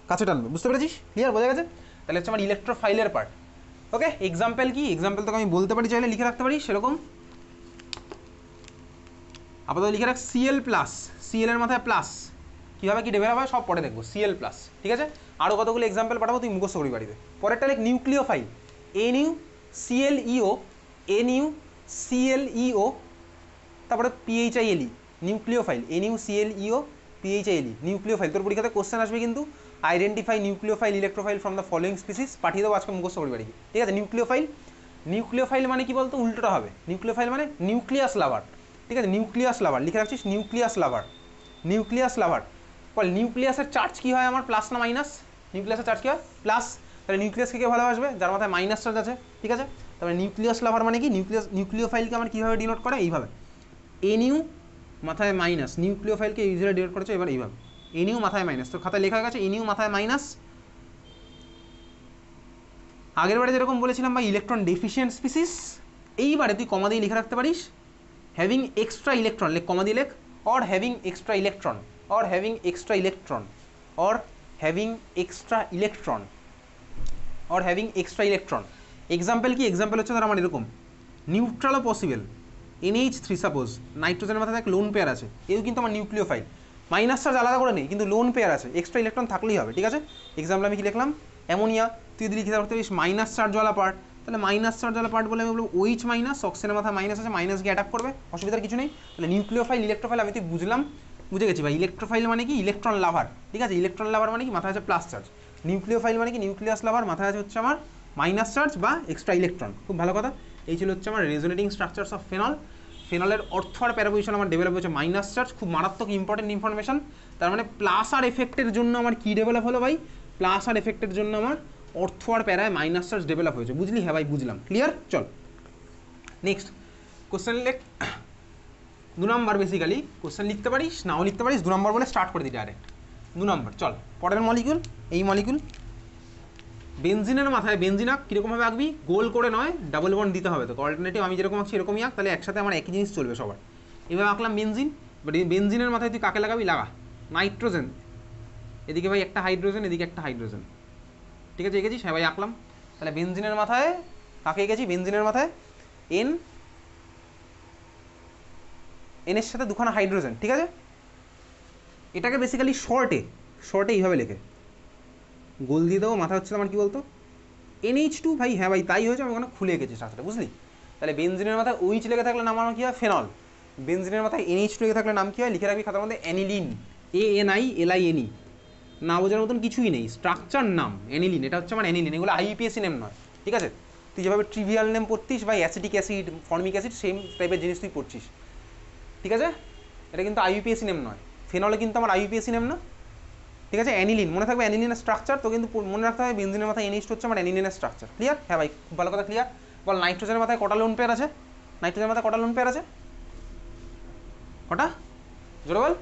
কাছে টানবে, বুঝতে পেরেছিস? ক্লিয়ার, বোঝা গেছে? তাহলে হচ্ছে আমার ইলেকট্রোফাইলের পার্ট। ওকে, এক্সাম্পল কি? এক্সাম্পল তোকে আমি বলতে পারি, চাইলে লিখে রাখতে পারি সেরকম। আপাতত লিখে রাখ সিএল প্লাস, সিএল এর মাথায় প্লাস, কীভাবে কী ডেভেলপ হয় সব পরে দেখবো, সিএল প্লাস, ঠিক আছে? আরও কতগুলো এক্সাম্পল পাঠাবো, তুই মুখস্থ করি বাড়িতে। পরেরটা লেখ nucleophile, N U CLEO, N U CLEO, তারপরে PHILE, nucleophile, N U CLEO PHILE, nucleophile. তোর পরীক্ষাতে কোশ্চেন আসবে কিন্তু, identify nucleophile electrophile from the following species, পাঠিয়ে দেবো আজকে মুখস্থ করি বাড়িতে, ঠিক আছে? নিউক্লিওফাইল, নিউক্লিওফাইল মানে কি বলতো, উল্টোটা হবে। নিউক্লিওফাইল মানে নিউক্লিয়াস লাভার, ঠিক আছে? নিউক্লিয়াস লাভার লিখে রাখছিস, নিউক্লিয়াস লাভার, নিউক্লিয়াস লাভার। বল নিউক্লিয়াসের চার্জ কী হয় আমার, প্লাস না মাইনাস? নিউক্লিয়াসের চার্জ কী হয়, প্লাস। তাহলে নিউক্লিয়াসকে কে ভালোবাসবে, যার মাথায় মাইনাস চার্জ আছে, ঠিক আছে? তারপরে নিউক্লিয়াস লাভার মানে কি, নিউক্লিওফাইলকে আমার কীভাবে ডিনোট করে, এইভাবে, এন ইউ মাথায় মাইনাস, নিউক্লিওফাইলকে ইউজুয়ালি ডিনোট করেছে এবার এইভাবে, এন ইউ মাথায় মাইনাস। তো খাতায় লেখা গেছে এন ইউ মাথায় মাইনাস। আগের বারে যেরকম বলেছিলাম ভাই ইলেকট্রন ডেফিসিয়েন্ট স্পিসিস, এইবারে তুই কমা দিয়ে লিখে রাখতে পারিস হ্যাভিং এক্সট্রা ইলেকট্রন, লেখ কমা দিয়ে লেখ, or having extra electron, or having extra electron, or having extra electron, or having extra electron. Example কি? এক্সাম্পল হচ্ছে ধর আমার এরকম, নিউট্রালও পসিবল, NH3 সাপোজ, নাইট্রোজেনের মাথায় এক লোন পেয়ার আছে, এও কিন্তু আমার নিউক্লিওফাইল, মাইনাস চার্জ আলাদা করে নেই কিন্তু লোন পেয়ার আছে, এক্সট্রা ইলেকট্রন থাকলেই হবে, ঠিক আছে? এক্সাম্পল আমি কি লিখলাম, অ্যামোনিয়া, তুই যদি লিখে রাখতে পারিস মাইনাস চার্জওয়ালা পার্ট, তাহলে মাইনাস চার্জওয়ালা পার্ট বলে আমি বলবো OH মাইনাস, অক্সিজেনের মাথায় মাইনাস আছে, মাইনাস গিয়ে অ্যাটাক করবে, অসুবিধার কিছু নেই। তাহলে নিউক্লিওফাইল ইলেকট্রোফাইল আমি তুই বুঝলাম, বুঝে গেছি ভাই। ইলেকট্রোফাইল মানে কি, ইলেকট্রন লাভার, ঠিক আছে? ইলেকট্রন লাভার মানে কি, মাথায় আছে প্লাস চার্জ। নিউক্লিওফাইল মানে কি, নিউক্লিয়াস লাভার, মাথায় আছে হচ্ছে আমার মাইনাস চার্জ বা এক্সট্রা ইলেকট্রন। খুব ভালো কথা। এই ছিল হচ্ছে আমার রেজোনেটিং স্ট্রাকচারস অফ ফেনল। ফেনলের অর্থ আর প্যারাপজিশন আমার ডেভেলপ হয়েছে মাইনাস চার্জ, খুব মারাত্মক ইম্পর্টেন্ট ইনফরমেশন। তার মানে প্লাস আর এফেক্টের জন্য আমার কি ডেভেলপ হলো ভাই, প্লাস আর এফেক্টের জন্য আমার অর্থ আর প্যারায় মাইনাস চার্জ ডেভেলপ হয়েছে, বুঝলি? হ্যাঁ ভাই বুঝলাম, ক্লিয়ার। চল নেক্সট কোশ্চেন লেখ 2 নম্বর। বেসিক্যালি কোশ্চেন লিখতে পারিস, নাও লিখতে পারিস, 2 নম্বর বলে স্টার্ট করে দিই ডাইরেক্ট। 2 নম্বর, চল পরের মলিকুল, এই মলিকুল বেনজিনের মাথায়, বেনজিন আঁক, কীরকমভাবে আঁকবি, গোল করে নয়, ডাবল বন্ড দিতে হবে। তো অল্টারনেটিভ আমি যেরকম আঁকছি এরকমই আঁক, তাহলে একসাথে আমার একই জিনিস চলবে সবার। এভাবে আঁকলাম বেনজিন, বাট এই বেনজিনের মাথায় তুই কাকে লাগাবি, লাগা নাইট্রোজেন, এদিকে ভাই একটা হাইড্রোজেন, এদিকে একটা হাইড্রোজেন, ঠিক আছে? এঁকেছিস? হ্যাঁ ভাই আঁকলাম। তাহলে বেনজিনের মাথায় কাকে এঁকেছি, বেনজিনের মাথায় এন, এনের সাথে দুখানা হাইড্রোজেন, ঠিক আছে? এটাকে বেসিক্যালি শর্টে এইভাবে লেখে গোল দিয়ে দেবো, মাথা হচ্ছে আমার কি বলতো NH2 ভাই। হ্যাঁ ভাই তাই হয়েছে, আমি ওখানে খুলে এঁকেছি সাথে, বুঝলি? তাহলে বেনজিনের মাথায় OH লেগে থাকলে নাম আমার কী হয়, ফেনল। বেনজিনের মাথায় NH2 লেগে থাকলে নাম কী হয়, লিখে রাখবি খাতার মধ্যে অ্যানিলিন, ANILINE। না বোঝার মতন কিছুই নেই, স্ট্রাকচার নাম অ্যানিলিন, এটা হচ্ছে আমার অ্যানিলিন। এগুলো IUPAC নেম নয়, ঠিক আছে? তুই যেভাবে ট্রিভিয়াল নেম পড়তিস বা acetic acid, formic acid, same টাইপের জিনিস তুই পড়ছিস, ঠিক আছে? এটা কিন্তু IUPAC নেম নয়। ফেনলে কিন্তু আমার IUPAC নেম না, ঠিক আছে? অ্যানিলিন মনে থাকবে, অ্যানিলিনের স্ট্রাকচার তো কিন্তু মনে রাখতে হবে, বেনজিনের মাথায় NH2 হচ্ছে আমার অ্যানিলিনের স্ট্রাকচার। ক্লিয়ার? হ্যাঁ ভাই খুব ভালো কথা, ক্লিয়ার। বল নাইট্রোজেনের মাথায় কটা লোন পেয়ার আছে, নাইট্রোজেনের মাথায় কটা লোন পেয়ার আছে, কটা জোরে বল?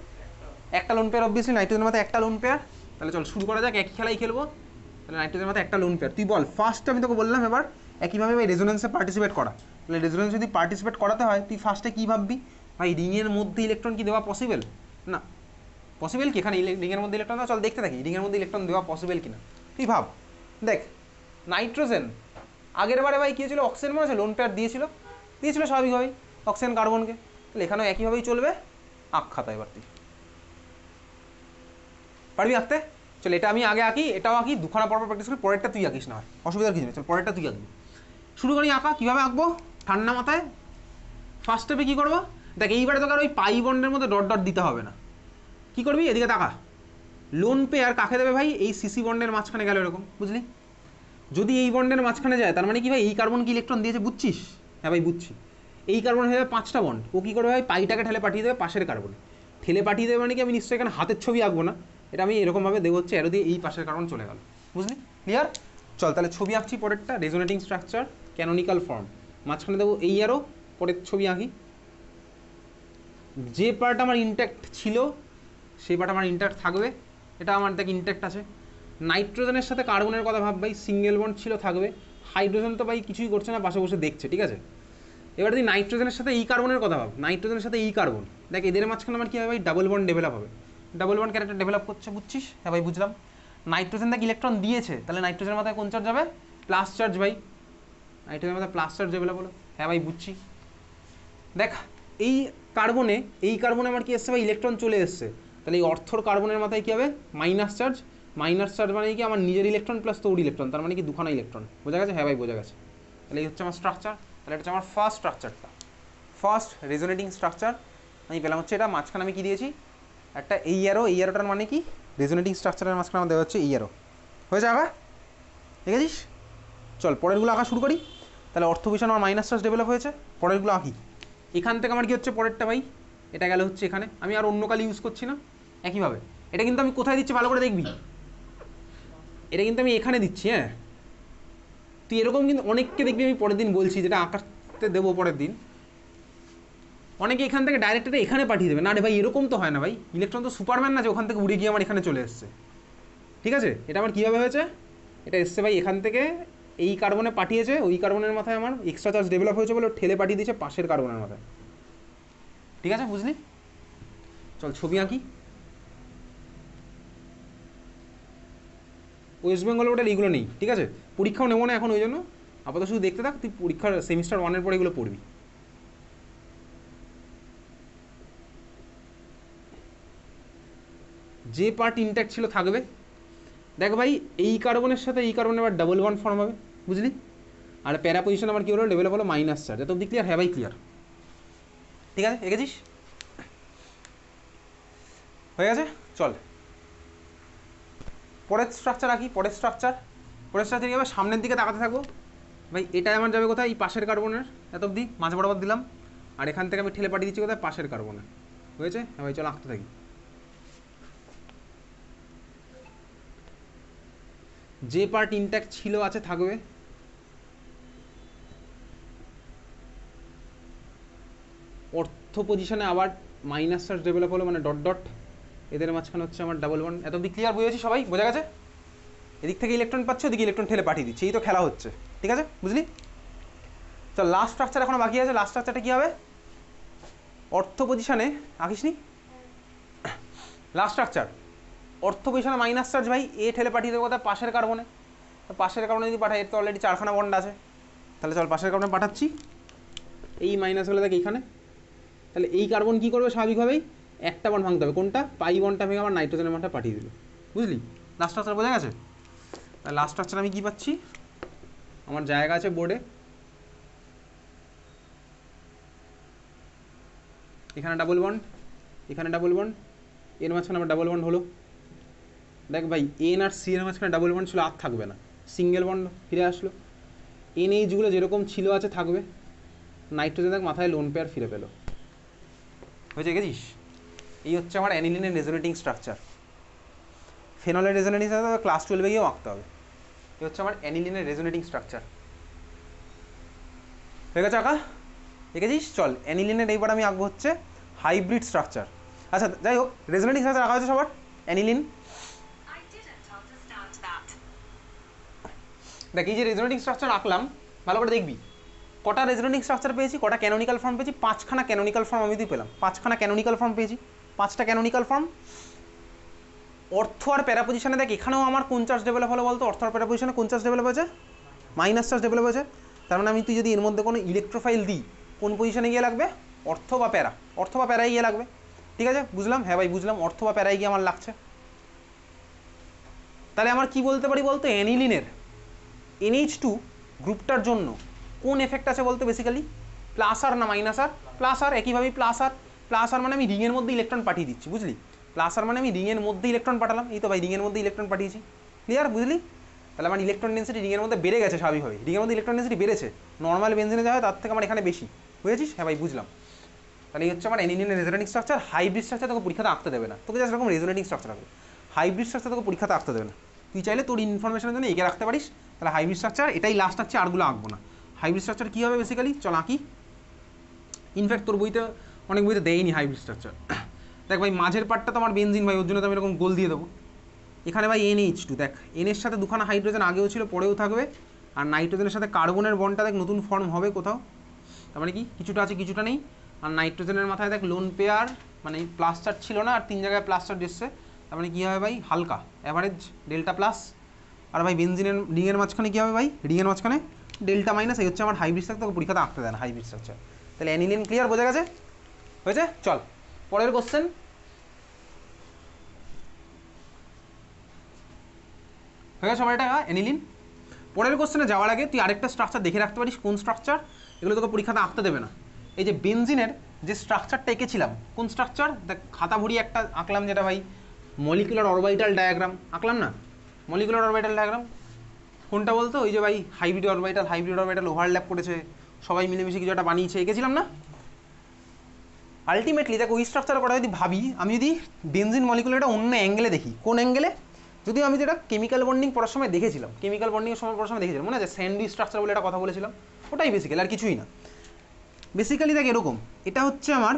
একটা লোন পেয়ার, অবভিয়াসলি নাইট্রোজেনের মাথায় একটা লোন পেয়ার। তাহলে চল শুরু করা যাক, একই খেলাই খেলবো। তাহলে নাইট্রোজেনের মাথায় একটা লোন পেয়ার, তুই বল ফার্স্ট, আমি তোকে বললাম এবার একইভাবে ভাই রেজোনেন্সে পার্টিসিপেট করা। তাহলে রেজোনেন্স যদি পার্টিসিপেট করাতে হয় তুই ফার্স্টে কী ভাববি, ভাই রিংয়ের মধ্যে ইলেকট্রন কি দেওয়া পসিবল? না পসিবল কি এখানে রিংয়ের মধ্যে ইলেকট্রন দেওয়া? চল দেখতে থাকি রিংয়ের মধ্যে ইলেকট্রন দেওয়া পসিবল কিনা। তুই ভাব, দেখ নাইট্রোজেন আগের বারে ভাই কী হয়েছিল, অক্সিজেন মনে আছে লোন পেয়ার দিয়েছিল স্বাভাবিকভাবেই অক্সিজেন কার্বনকে। তাহলে এখানেও একইভাবেই চলবে। আঁক খাতা এবার তুই পারবি আঁকতে? চল এটা আমি আগে আঁকি, এটাও আঁকি, দুখানা পরপর প্র্যাকটিস করি, পরেরটা তুই আঁকিস না, অসুবিধার কিছু নেই। চল পরেরটা তুই আঁকবি, শুরু করি আঁকা। কীভাবে আঁকবো, ঠান্ডা মাথায় ফার্স্ট স্টেপে কী করবো, দেখ এইবারে তোকে আর ওই পাই বন্ডের মধ্যে ডট ডট দিতে হবে না। কী করবি, এদিকে তাকা, লোন পেয়ার কাকে দেবে ভাই, এই সিসি বন্ডের মাঝখানে গেল এরকম, বুঝলি? যদি এই বন্ডের মাঝখানে যায় তার মানে কি ভাই, এই কার্বন কি ইলেকট্রন দিয়েছে, বুঝছিস? হ্যাঁ ভাই বুঝছি। এই কার্বন হয়ে যাবে 5টা বন্ড, ও কী করবে ভাই, পাইটাকে ঠেলে পাঠিয়ে দেবে পাশের কার্বনে। ঠেলে পাঠিয়ে দেবে মানে কি, আমি নিশ্চয়ই এখানে হাতের ছবি আঁকবো না, এটা আমি এরকমভাবে দেবো হচ্ছে অ্যারো দিয়ে, এই পাশের কার্বন চলে গেল, বুঝলি? ক্লিয়ার? চল তাহলে ছবি আঁকছি পরেরটা, রেজোনেটিং স্ট্রাকচার ক্যানোনিক্যাল ফর্ম, মাঝখানে দেবো এই অ্যারো, পরের ছবি আঁকি। যে পার্ট আমার ইনট্যাক্ট ছিল সেই পার্ট আমার ইনট্যাক্ট থাকবে, এটা আমার দেখ ইনট্যাক্ট আছে। নাইট্রোজেনের সাথে কার্বনের কথা ভাব ভাই, সিঙ্গেল বন্ড ছিল থাকবে। হাইড্রোজেন তো ভাই কিছুই করছে না, পাশে বসে দেখছে, ঠিক আছে? এবার যদি নাইট্রোজেনের সাথে এই কার্বনের কথা ভাব, নাইট্রোজেনের সাথে এই কার্বন, দেখ এদের মাঝখানে আমার কী হবে ভাই, ডাবল বন্ড ডেভেলপ হবে। ডাবল বন্ড ক্যারেক্টার ডেভেলপ করছে, বুঝছিস? হ্যাঁ ভাই বুঝলাম। নাইট্রোজেন দেখ ইলেকট্রন দিয়েছে, তাহলে নাইট্রোজেনের মাথায় কোন চার্জ যাবে? প্লাস চার্জ ভাই, নাইট্রোজেনের মাথায় প্লাস চার্জ যাবে বলো। হ্যাঁ ভাই বুঝছি। দেখ এই কার্বনে আমার কি এসছে ভাই? ইলেকট্রন চলে এসছে, তাহলে এই অর্থর কার্বনের মাথায় কি হবে? Minus charge. মাইনাস চার্জ মানে কি? আমার নিজের ইলেকট্রন প্লাস তোর ইলেকট্রন, তার মানে কি দুখানা ইলেকট্রন। বোঝা গেছে? হ্যাঁ ভাই বোঝা গেছে। তাহলে এই হচ্ছে আমার স্ট্রাকচার। তাহলে এটা হচ্ছে আমার ফার্স্ট স্ট্রাকচারটা, ফার্স্ট রেজোনেটিং স্ট্রাকচার আমি পেলাম হচ্ছে এটা। মাঝখানে আমি কি দিয়েছি? একটা এই অ্যারো, এই অ্যারোটার মানে কি? রেজোনেটিং স্ট্রাকচারের মাঝখানে আমার দেওয়া হচ্ছে এই অ্যারো। হয়েছে আঁকা? দেখেছিস? চল পরেরগুলো আঁকা শুরু করি। তাহলে অর্থ বিষয় আমার মাইনাস চার্জ ডেভেলপ হয়েছে, পরেরগুলো আঁকি। এখান থেকে আমার কি হচ্ছে পরেরটা ভাই? এটা গেলে হচ্ছে এখানে, আমি আর অন্য কালি ইউজ করছি না। একইভাবে এটা কিন্তু আমি কোথায় দিচ্ছি ভালো করে দেখবি, এটা কিন্তু আমি এখানে দিচ্ছি। হ্যাঁ, তুই এরকম কিন্তু অনেককে দেখবি, আমি পরের দিন বলছি, যেটা আঁকাতে দেবো পরের দিন, অনেকে এখান থেকে ডাইরেক্ট এটা এখানে পাঠিয়ে দেবে। না রে ভাই, এরকম তো হয় না ভাই, ইলেকট্রন তো সুপারম্যান না যে ওখান থেকে উড়ে গিয়ে আমার এখানে চলে এসছে। ঠিক আছে, এটা আমার কীভাবে হয়েছে? এটা এসছে ভাই এখান থেকে এই কার্বনে পাঠিয়েছে, ওই কার্বনের মাথায় আমার এক্সট্রা চার্জ ডেভেলপ হয়েছে বলে ঠেলে পাঠিয়ে দিয়েছে পাশের কার্বনের মাথায়। ঠিক আছে, বুঝলি? চল ছবি আঁকি। ওয়েস্ট বেঙ্গল ওটার এইগুলো নেই, ঠিক আছে? পরীক্ষাও নেবো না এখন, ওই জন্য আপাতত শুধু দেখতে থাক, তুই পরীক্ষার সেমিস্টার 1-এর পরে এগুলো পড়বি। যে পার্ট ইনট্যাক্ট ছিল থাকবে। দেখ ভাই, এই কার্বনের সাথে এই কার্বনের আবার ডাবল বন্ড ফর্ম হবে, বুঝলি? আর প্যারা পজিশন আমার কী হলো? ডেভেলপ হলো মাইনাস চার্জ। এত অব্দি ক্লিয়ার? হ্যাঁ ভাই ক্লিয়ার। ঠিক আছে, এঁকেছিস? হয়ে গেছে। চল পরের স্ট্রাকচার আঁকি। পরের স্ট্রাকচার কী হবে? সামনের দিকে তাকাতে থাকবো ভাই। এটাই আমার যাবে কোথায়? এই পাশের কার্বনের এত অব্দি মাঝ বরাবর দিলাম, আর এখান থেকে আমি ঠেলে পাঠিয়ে দিচ্ছি কোথায়? পাশের কার্বনে। হয়েছে? হ্যাঁ ভাই চল আঁকতে থাকি। যে পার্ট ইনট্যাক্ট ছিল আছে থাকবে। অর্থ পজিশনে আবার মাইনাস চার্জ ডেভেলপ হলো, মানে ডট ডট, এদের মাঝখানে হচ্ছে আমার ডাবল বন্ড। এত অব্দি ক্লিয়ার? বুঝেছি সবাই? বোঝা গেছে? এদিক থেকে ইলেকট্রন পাচ্ছে, ওদিকে ইলেকট্রন ঠেলে পাঠিয়ে দিচ্ছে, এই তো খেলা হচ্ছে। ঠিক আছে, বুঝলি? চল লাস্ট স্ট্রাকচার এখনো বাকি আছে। লাস্ট স্ট্রাকচারটা কী হবে? অর্থ পজিশনে আঁকিসনি? লাস্ট স্ট্রাকচার অর্থ পজিশনে মাইনাস চার্জ ভাই, এ ঠেলে পাঠিয়ে দেবো কোথায়? পাশের কার্বনে। তো পাশের কার্বনে যদি পাঠাই, এর তো অলরেডি 4খানা বন্ড আছে, তাহলে চল পাশের কার্বনে পাঠাচ্ছি। এই মাইনাস হলে দেখ এইখানে, তাহলে এই কার্বন কী করবে? স্বাভাবিকভাবেই একটা বন্ড ভাঙতে হবে। কোনটা? পাই বন্ডটা ভেঙে আমার নাইট্রোজেনের বন্ডটা পাঠিয়ে দিল, বুঝলি? লাস্ট স্ট্রাকচার বোঝা গেছে? তাহলে লাস্ট স্ট্রাকচার আমি কী পাচ্ছি? আমার জায়গা আছে বোর্ডে, এখানে ডাবল বন্ড, এখানে ডাবল বন্ড, এর মাঝখানে আমার ডাবল বন্ড হলো। দেখ ভাই, এন আর সি এর মাঝখানে ডাবল বন্ড ছিল, আর থাকবে না, সিঙ্গেল বন্ড ফিরে আসলো। এনএইচগুলো যেরকম ছিল আছে থাকবে। নাইট্রোজেন দেখ মাথায় লোন পেয়ার ফিরে পেলো। হয়েছে? গেছিস? এই হচ্ছে আমার অ্যানিলিনের রেজোনেটিং স্ট্রাকচার। ফেনলের রেজোনেটিং স্ট্রাকচার ক্লাস 12-এ গিয়েও আঁকতে হবে। এই হচ্ছে আমার অ্যানিলিনের রেজোনেটিং স্ট্রাকচার। হয়ে গেছে আঁকা? দেখেছিস? চল অ্যানিলিনের এইবার আমি আঁকবো হচ্ছে হাইব্রিড স্ট্রাকচার। আচ্ছা যাই হোক, রেজোনেটিং স্ট্রাকচার আঁকা হচ্ছে সবার। অ্যানিলিন দেখ, এই যে রেজোনেটিং স্ট্রাকচার আঁকলাম, ভালো করে দেখবি কটা রেজোনেটিং স্ট্রাকচার পেয়েছি, কটা ক্যানোনিক্যাল ফর্ম পেয়েছি। 5খানা ক্যানোনিক্যাল ফর্ম আমি পেলাম, 5খানা ক্যানোনিক্যাল ফর্ম পেয়েছি, 5টা ক্যানোনিক্যাল ফর্ম। অর্থ আর প্যারা পজিশনে দেখ, এখানেও আমার কোন চার্জ ডেভেলপ হলো বলতো? অর্থ আর প্যারা পজিশনে কোন চার্জ ডেভেলপ হয়েছে? মাইনাস চার্জ ডেভেলপ হয়েছে। তার মানে তুই যদি এর মধ্যে কোনো ইলেকট্রোফাইল দিই, কোন পজিশনে গিয়ে লাগবে? অর্থ বা প্যারা, অর্থ বা প্যারায় গিয়ে লাগবে। ঠিক আছে, বুঝলাম? হ্যাঁ ভাই বুঝলাম, অর্থ বা প্যারায় গিয়ে আমার লাগছে। তাহলে আমার কি বলতে পারি বলতো? অ্যানিলিনের NH2 গ্রুপটার জন্য কোন এফেক্ট আছে বলতো? বেসিক্যালি প্লাস আর না মাইনাস আর? প্লাস আর। একইভাবেই প্লাস আর, প্লাস আর মানে আমি রিংয়ের মধ্যে ইলেকট্রন পাঠিয়ে দিচ্ছি, বুঝলি? প্লাস আর মানে আমি রিংয়ের মধ্যে ইলেকট্রন পাঠালাম। এই তো ভাই রিংয়ের মধ্যে ইলেকট্রন পাঠিয়েছি। ক্লিয়ার? বুঝলি? তাহলে আমার ইলেকট্রন ডেন্সিটি রিংয়ের মধ্যে বেড়ে গেছে স্বাভাবিকভাবে। রিংয়ের মধ্যে ইলেকট্রন ডেন্সিটি বেড়েছে, নর্মাল বেনজিনে যা হয় তার থেকে আমার এখানে বেশি। বুঝেছিস? হ্যাঁ ভাই বুঝলাম। তাহলে এই হচ্ছে আমার অ্যানিলিনের রেজোনেটিং স্ট্রাকচার। হাইব্রিড স্ট্রাকচার তোকে পরীক্ষাতে আঁকতে দেবে না, তোকে জাস্ট এরকম রেজোনেটিং স্ট্রাকচার হবে। হাইব্রিড স্ট্রাকচার তোকে পরীক্ষাতে আঁকতে দেবে না, তুই চাইলে তোর ইনফরমেশনের জন্য এগিয়ে রাখতে পারিস। তাহলে হাইব্রিড স্ট্রাকচার এটাই লাস্ট আছে, আরগুলো আঁকবো না। হাইব্রিড স্ট্রাকচার কী হবে বেসিক্যালি? চল আঁকি। ইনফ্যাক্ট তোর বইতে অনেক বইতে দেয়নি হাইব্রিড স্ট্রাকচার। দেখ ভাই, মাঝের পার্টটা তো আমার বেনজিন ভাই, ওর জন্য তো আমি এরকম গোল দিয়ে দেবো। এখানে ভাই NH2, দেখ এনের সাথে দুখানা হাইড্রোজেন আগেও ছিল, পরেও থাকবে। আর নাইট্রোজেনের সাথে কার্বনের বন্ডটা দেখ নতুন ফর্ম হবে কোথাও, তার মানে কি কিছুটা আছে কিছুটা নেই। আর নাইট্রোজেনের মাথায় দেখ লোন পেয়ার, মানে প্লাস চার্জ ছিল না, আর 3 জায়গায় প্লাস চার্জ এসছে, তার মানে কী হবে ভাই, হালকা অ্যাভারেজ ডেল্টা প্লাস। আর ভাই বেনজিনের রিংয়ের মাঝখানে কী হবে ভাই, রিংয়ের মাঝখানে ডেল্টা মাইনাস। এই হচ্ছে আমার হাইব্রিড স্ট্রাকচার, তোকে পরীক্ষাতে আঁকতে দেয় না হাইব্রিড স্ট্রাকচার। তাহলে অ্যানিলিন ক্লিয়ার, বোঝা গেছে? হয়েছে? চল পরের কোশ্চেন। হয়ে গেছে আমার এটা অ্যানিলিন। পরের কোশ্চেনে যাওয়ার আগে তুই আরেকটা স্ট্রাকচার দেখে রাখতে পারিস। কোন স্ট্রাকচার? এগুলো তোকে পরীক্ষাতে আঁকতে দেবে না। এই যে বেনজিনের যে স্ট্রাকচারটা এঁকেছিলাম, কোন স্ট্রাকচার? দেখ খাতা ভরি একটা আঁকলাম, যেটা ভাই মলিকুলার অরবিটাল ডায়াগ্রাম আঁকলাম না? মলিকুলার অরবিটাল ডায়াগ্রাম কোনটা বলতো? ওই যে ভাই হাইব্রিড অরবিটাল ওভারল্যাপ করেছে, সবাই মিলেমিশে কিছু একটা বানিয়েছে, এঁকেছিলাম না? আলটিমেটলি দেখ ওই স্ট্রাকচার করা যদি ভাবি, আমি যদি বেনজিন মলিকুলারটা অন্য অ্যাঙ্গেলে দেখি, কোন অ্যাঙ্গেলে? যদি আমি যেটা কেমিক্যাল বন্ডিং পড়ার সময় দেখেছিলাম, কেমিক্যাল বন্ডিংয়ের সময় পড়ার সময় দেখেছিলাম, মনে আছে স্যান্ডউইচ স্ট্রাকচার বলে একটা কথা বলেছিলাম? ওটাই বেসিক্যালি, আর কিছুই না। বেসিক্যালি দেখ এরকম, এটা হচ্ছে আমার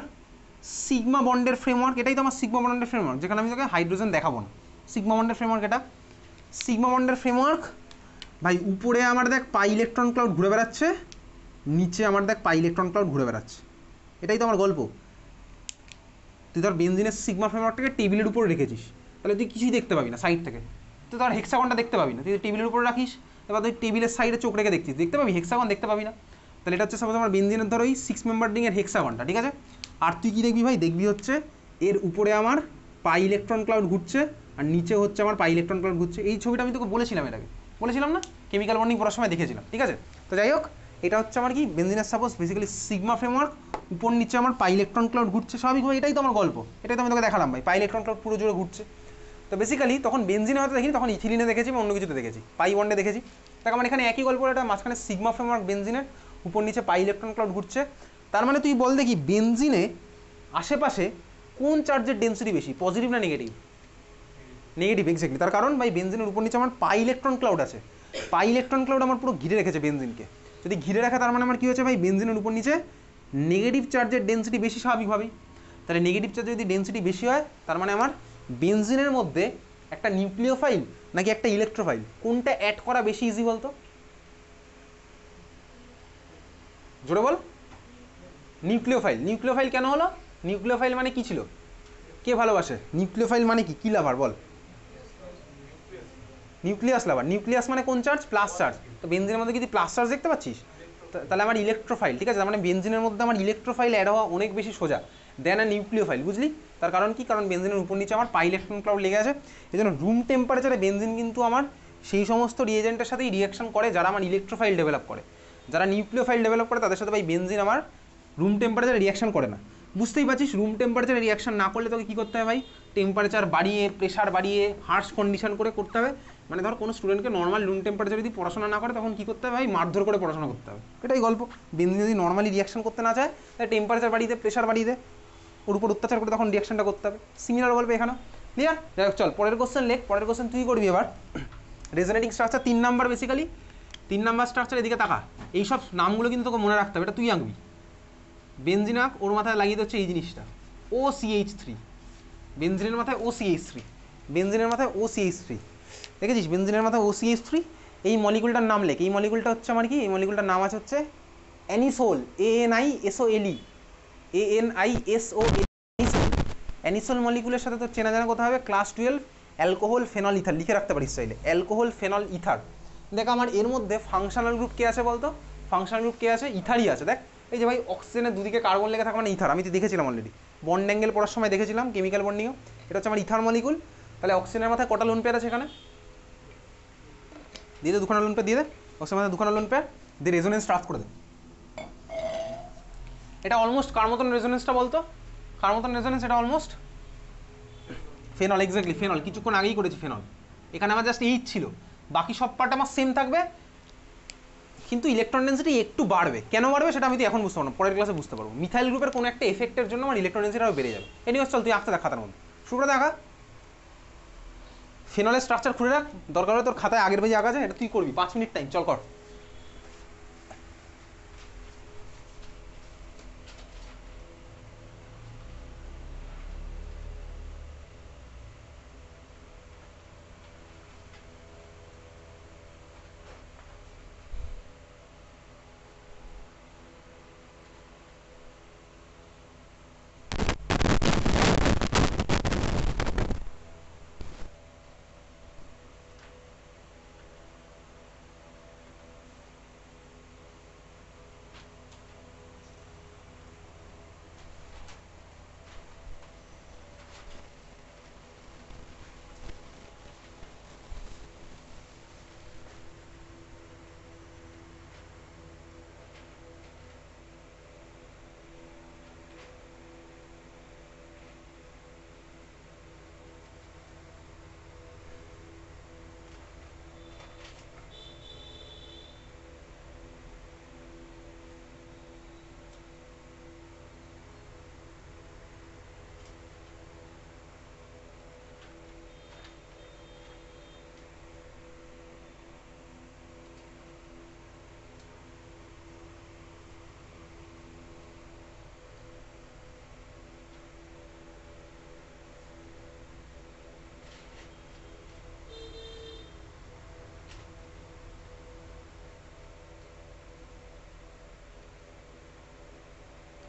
সিগমা বন্ডের ফ্রেমওয়ার্ক। এটাই তো আমার সিগমা বন্ডের ফ্রেমওয়ার্ক, যেখানে আমি তোকে হাইড্রোজেন দেখাবো না। সিগমা বন্ডের ফ্রেমওয়ার্ক এটা, সিগমা বন্ডের ফ্রেমওয়ার্ক। ভাই উপরে আমার দেখ পাই ইলেকট্রন ক্লাউড ঘুরে বেড়াচ্ছে, নিচে আমার দেখ পাই ইলেকট্রন ক্লাউড ঘুরে বেড়াচ্ছে। এটাই তো আমার গল্প। তুই ধর বেনজিনের সিগমা ফ্রেমওয়ার্কটাকে টেবিলের উপর রেখেছিস, তাহলে তুই কিছুই দেখতে পাবি না সাইড থেকে। তুই ধর হেক্সাগনটা দেখতে পাবি না, তুই টেবিলের উপর রাখিস, এবার তুই টেবিলের সাইডে চোখ রেখে দেখছিস, দেখতে পাবি, হেক্সাগন দেখতে পাবি না। তাহলে এটা হচ্ছে সাপোজ আমার বেনজিনের ধর ওই 6 মেম্বার রিংয়ের হেক্সাগনটা, ঠিক আছে? আর তুই কী দেখবি ভাই? দেখবি হচ্ছে এর উপরে আমার পাই ইলেকট্রন ক্লাউড ঘুরছে, আর নিচে হচ্ছে আমার পাই ইলেকট্রন ক্লাউড ঘুরছে। এই ছবিটা আমি তোকে বলেছিলাম, এটাকে বলেছিলাম না? কেমিক্যাল বন্ডিং পড়ার সময় দেখেছিলাম, ঠিক আছে? তো যাই হোক, এটা হচ্ছে আমার কি বেনজিনের সাপোজ বেসিক্যালি সিগমা ফ্রেমওয়ার্ক, উপর নিচে আমার পাই ইলেকট্রন ক্লাউড ঘুরছে, স্বাভাবিকভাবে এটাই তো আমার গল্প, এটাই তো আমি তোকে দেখালাম ভাই, পাই ইলেকট্রন ক্লাউড পুরো জুড়ে ঘুরছে। তো বেসিক্যালি তখন বেনজিনে হয়তো দেখিনি, তখন ইথিলিনে দেখেছি বা অন্য কিছুতে দেখেছি, পাই বন্ডে দেখেছি। তার মানে এখানে একই গল্প, এটা মাঝখানে সিগমা ফ্রেমওয়ার্ক বেনজিনের, উপর নিচে পাই ইলেকট্রন ক্লাউড ঘুরছে। তার মানে তুই বল দেখি বেনজিনে আশেপাশে কোন চার্জের ডেন্সিটি বেশি, পজিটিভ না নেগেটিভ? Negative, exactly. তার কারণ ভাই বেনজিনের উপর নিচে আমার পাই ইলেকট্রন ক্লাউড আছে, পাই ইলেকট্রন ক্লাউড আমার পুরো ঘিরে রেখেছে বেনজিনকে। যদি ঘিরে রাখে তার মানে আমার কী হচ্ছে ভাই, বেনজিনের উপর নিচে নেগেটিভ চার্জের ডেন্সিটি বেশি, স্বাভাবিকভাবেই। তাহলে নেগেটিভ চার্জের যদি ডেন্সিটি বেশি হয়, তার মানে আমার বেনজিনের মধ্যে একটা নিউক্লিওফাইল নাকি একটা ইলেকট্রোফাইল, কোনটা অ্যাড করা বেশি ইজি বলতো? জোরে বল। নিউক্লিওফাইল। নিউক্লিওফাইল কেন হলো? নিউক্লিওফাইল মানে কি ছিল? কে ভালোবাসে? নিউক্লিওফাইল মানে কি, কি লাভার বল? নিউক্লিয়াস লাভার। নিউক্লিয়াস মানে কোন চার্জ? Plus charge. তো বেনজিনের মধ্যে কি প্লাস চার্জ দেখতে পাচ্ছিস? তাহলে আমার ইলেকট্রোফাইল, ঠিক আছে? তার মানে বেনজিনের মধ্যে আমার ইলেকট্রোফাইল অ্যাড হওয়া অনেক বেশি সোজা দেন আর নিউক্লিওফাইল, বুঝলি? তার কারণ কি? কারণ বেনজিনের উপর নিচে আমার পাই ইলেকট্রন ক্লাউড লেগে আছে। এই জন্য রুম টেম্পারেচারে বেনজিন কিন্তু আমার সেই সমস্ত রিয়েজেন্টের সাথেই রিয়াকশন করে যারা আমার ইলেকট্রোফাইল ডেভেলপ করে। যারা নিউক্লিওফাইল ডেভেলপ করে তাদের সাথে ভাই বেনজিন আমার রুম টেম্পারেচারে রিয়াকশন করে না। বুঝতেই পারছিস, রুম টেম্পারেচারে রিয়াকশন না করলে তোকে কী করতে হবে ভাই? টেম্পারেচার বাড়িয়ে, প্রেশার বাড়িয়ে, হার্শ কন্ডিশন করে করতে হবে। মানে ধর কোনো স্টুডেন্টকে নর্মাল রুম টেম্পারেচার যদি পড়াশোনা না করে, তখন কী করতে হবে ভাই? মারধর করে পড়াশোনা করতে হবে। এটাই গল্প। বেনজিন যদি নর্মালি রিয়াকশন করতে না চায়, তাহলে টেম্পারেচার বাড়িয়ে দে, প্রেশার বাড়িয়ে দে, ওর উপর অত্যাচার করে তখন রিয়াকশনটা করতে হবে। সিমিলার গল্প এখানে, ক্লিয়ার? যাই হোক, চল পরের কোশ্চেন লেখ। পরের কোশ্চেন তুই করবি এবার। Resonating structure 3 number, basically 3 number structure. এদিকে তাকা, এইসব নামগুলো কিন্তু তোকে মনে রাখতে হবে, এটা তুই আঁকবি। বেনজিন আঁক, ওর মাথায় লাগিয়ে হচ্ছে এই জিনিসটা OCH3। বেনজিনের মাথায় OCH3, বেনজিনের মাথায় OCH3, দেখেছিস? বেনজিনের মাথায় OCH3। এই মলিকুলটার নাম লেখ। এই মলিকুলটা হচ্ছে আমার কি? এই মলিকুলটার নাম আছে হচ্ছে অ্যানিসোল, ANISOLE, ANISOLE। অ্যানিসোল মলিকুলের সাথে তো চেনা জানা কথা হবে ক্লাস 12 অ্যালকোহল ফেনল ইথার, লিখে রাখতে পারিস চাইলে, অ্যালকোহল ফেনল ইথার। দেখ আমার এর মধ্যে ফাংশনাল গ্রুপ কে আছে বলতো? ফাংশনাল গ্রুপ কে আছে? ইথারই আছে। দেখ এই যে ভাই অক্সিজেনের দুদিকে কার্বন লেগে থাকে মানে ইথার, আমি তো দেখেছিলাম অলরেডি, বন্ড অ্যাঙ্গেল পড়ার সময় দেখেছিলাম, কেমিক্যাল বন্ডিংও। এটা হচ্ছে আমার ইথার মলিকুল। তাহলে অক্সিজেনের মাথায় কটা লোন পেয়ার আছে এখানে? দিয়ে দে, দুখানা লোন পেয়ার দিয়ে দে। অক্সিজেনের মাথায় দুখানা লোন পেয়ার দিয়ে রেজোনেন্স ট্রাফ করে দে। এটা অলমোস্ট কার মতন রেজোনেন্সটা বলতো? কার মতন রেজোনেন্স এটা? Almost phenol, exactly phenol. কিছুক্ষণ আগেই করেছি ফেনল। এখানে আমার জাস্ট এইচ ছিল, বাকি সব পার্ট আমার সেম থাকবে, কিন্তু ইলেকট্রন ডেন্সিটি একটু বাড়বে। কেন বাড়বে সেটা আমি তো এখন বুঝতে পারবো না, পরের ক্লাসে বুঝতে পারবো। মিথাইল গ্রুপের কোনো একটা এফেক্টের জন্য আমার ইলেকট্রন ডেন্সিটি আরও বেড়ে যাবে। এনিওয়েজ চল তুই আঁকতে দেখ খাতার মধ্যে, শুরু করে দেখা। ফেনলের স্ট্রাকচার খুলে রাখ, দরকার হলে তোর খাতায় আগের পেজে আঁকা যায়, এটা তুই করবি। 5 মিনিট টাইম, চল কর।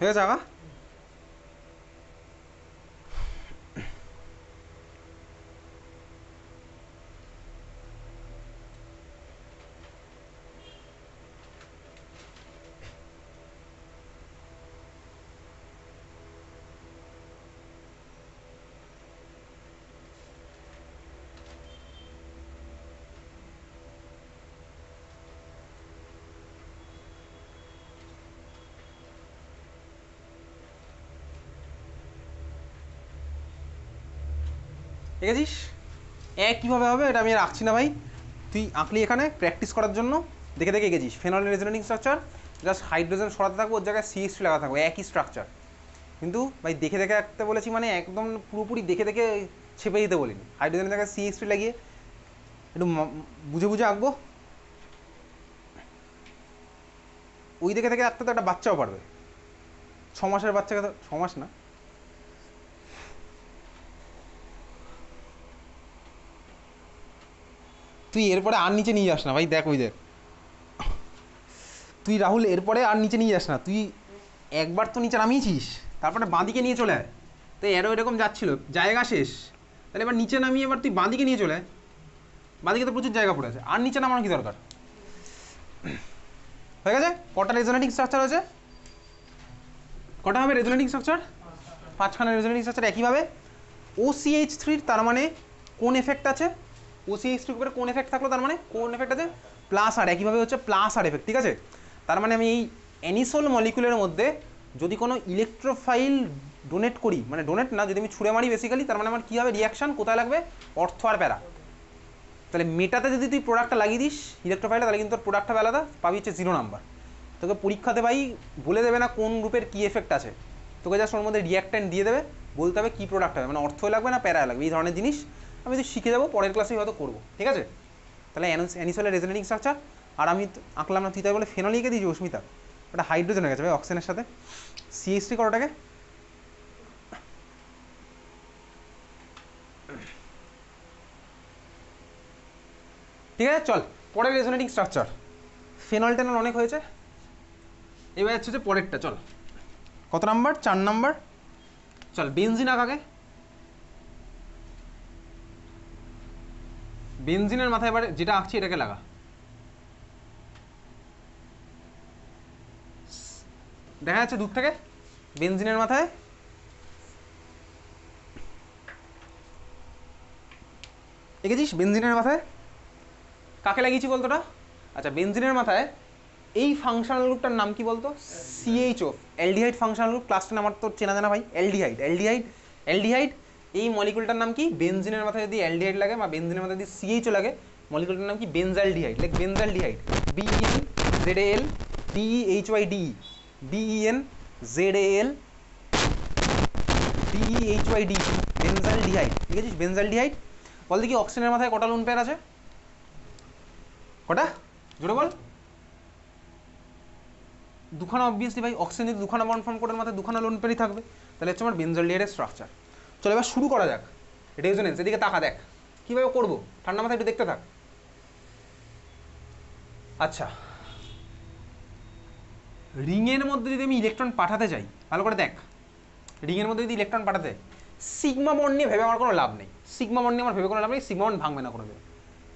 হয়ে যাওয়া ঠিক আছে। কীভাবে হবে এটা আমি রাখছি না ভাই, তুই আঁকলি এখানে প্র্যাকটিস করার জন্য দেখে দেখে এঁকেছিস। ফেনলের রেজোনেটিং স্ট্রাকচার, জাস্ট হাইড্রোজেন সরাতে থাকবো, ওর জায়গায় CH3 লাগা থাকবে, একই স্ট্রাকচার। কিন্তু ভাই দেখে দেখে আঁকতে বলেছি, মানে একদম পুরোপুরি দেখে দেখে ছেপে দিতে বলিনি। হাইড্রোজেনের জায়গায় CH3 লাগিয়ে একটু বুঝে বুঝে আঁকবো। ওই দেখে দেখে আঁকতে তো একটা বাচ্চাও পারবে, 6 মাসের বাচ্চাকে তো, 6 মাস না, তুই এরপরে আর নিচে নিয়ে যাস না ভাই। দেখ ওই দেখ, তুই রাহুল এরপরে আর নিচে নিয়ে যাস না, তুই একবার তো নিচে নামিয়েছিস, তারপরে বাঁদিকে নিয়ে চলে আয়। তো এরও এরকম যাচ্ছিল, জায়গা শেষ, তাহলে এবার নিচে নামিয়ে এবার তুই বাঁদিকে নিয়ে চলে আয়। বাঁদিকে তো প্রচুর জায়গা পড়ে আছে, আর নিচে নামানো কি দরকার? হয়ে গেছে। কটা রেজোনেটিং স্ট্রাকচার হয়েছে? কটা হবে রেজোনেটিং স্ট্রাকচার? 5খানা রেজোনেটিং স্ট্রাকচার। একইভাবে OCH3, তার মানে কোন এফেক্ট আছে? OCH3 উপরে কোন এফেক্ট থাকলো, তার মানে কোন এফেক্ট আছে? প্লাস আর। একইভাবে হচ্ছে প্লাস আর এফেক্ট, ঠিক আছে। তার মানে আমি এই অ্যানিসোল মলিকুলের মধ্যে যদি কোনো ইলেকট্রোফাইল ডোনেট করি, মানে ডোনেট না, যদি আমি ছুঁড়ে মারি বেসিক্যালি, তার মানে আমার কী হবে রিয়াকশান, কোথায় লাগবে? অর্থ আর প্যারা। তাহলে মেটাতে যদি তুই প্রোডাক্টটা লাগিয়ে দিস ইলেকট্রোফাইলটা, তাহলে কিন্তু তোর প্রোডাক্টটা আলাদা পাবি, হচ্ছে 0 নাম্বার। তোকে পরীক্ষাতে ভাই বলে দেবে না কোন গ্রুপের কী এফেক্ট আছে, তোকে জাস্ট ওর মধ্যে রিয়াক্ট্যান্ট দিয়ে দেবে, বলতে হবে কী প্রোডাক্ট হবে, মানে অর্থ লাগবে না প্যারা লাগবে, এই ধরনের জিনিস আমি তো শিখে যাবো, পরের ক্লাসেই হয়তো করবো, ঠিক আছে। তাহলে অ্যানিসোলের রেজোনেটিং স্ট্রাকচার। আর আমি আঁকলাম না, তুই তাই বলে ফেনল লিখে দিয়েছি অস্মিতা, ওটা হাইড্রোজেন হয়ে গেছে ভাই অক্সিজেনের সাথে। CH3 করাটাকে ঠিক আছে। চল পরের রেজোনেটিং স্ট্রাকচার। ফেনল টেনল অনেক হয়েছে, এবার হচ্ছে পরেরটা। চল কত নাম্বার? 4 নাম্বার। চল বেনজিন আঁক আগে। বেনজিনের মাথায় এবারে যেটা আঁকছি এটাকে লাগা। দেখা যাচ্ছে দূর থেকে বেনজিনের মাথায় এঁকেছিস। বেনজিনের মাথায় কাকে লাগিয়েছি বলতো না? আচ্ছা, বেনজিনের মাথায় এই ফাংশনাল গ্রুপটার নাম কি বলতো? CHO, aldehyde functional group. ক্লাসটা আমার তো চেনা জানা ভাই, অ্যালডিহাইড। অ্যালডিহাইড অ্যালডিহাইড এই মলিকুলটার নাম কি? বেনজিনের মাথায় যদি অ্যালডিহাইড লাগে বা বেনজিনের মাথায় যদি CHO লাগে, মলিকুলটার নাম কি? Benzaldehyde. Like benzaldehyde, BENZAL DEHYDE, BENZAL DEHYDE, benzaldehyde. ঠিক আছে, বেনজালডিহাইড। বল দেখি অক্সিজেনের মাথায় কটা লোন পেয়ার আছে? কটা? জোরে বল। দুখানা। অবভিয়াসলি ভাই, অক্সিজেন যদি দুখানা বন্ড ফর্ম করে মাথায় দুখানা লোন পেয়ারই থাকবে, তাহলে হচ্ছে আমার বেনজালডিহাইডের স্ট্রাকচার। চলো এবার শুরু করা যাক রেজোনেন্স। এদিকে তাকা, দেখ কীভাবে করবো, ঠান্ডা মাথায় একটু দেখতে থাক। আচ্ছা, রিংয়ের মধ্যে যদি আমি ইলেকট্রন পাঠাতে চাই, ভালো করে দেখ, রিংয়ের মধ্যে যদি ইলেকট্রন পাঠাতে, সিগমা বন্ড নিয়ে ভেবে আমার কোনো লাভ নেই। সিগমা বন্ড নিয়ে আমার ভেবে কোনো লাভ নেই, সিগমা বন্ড ভাঙবে না কোনো ভেবে।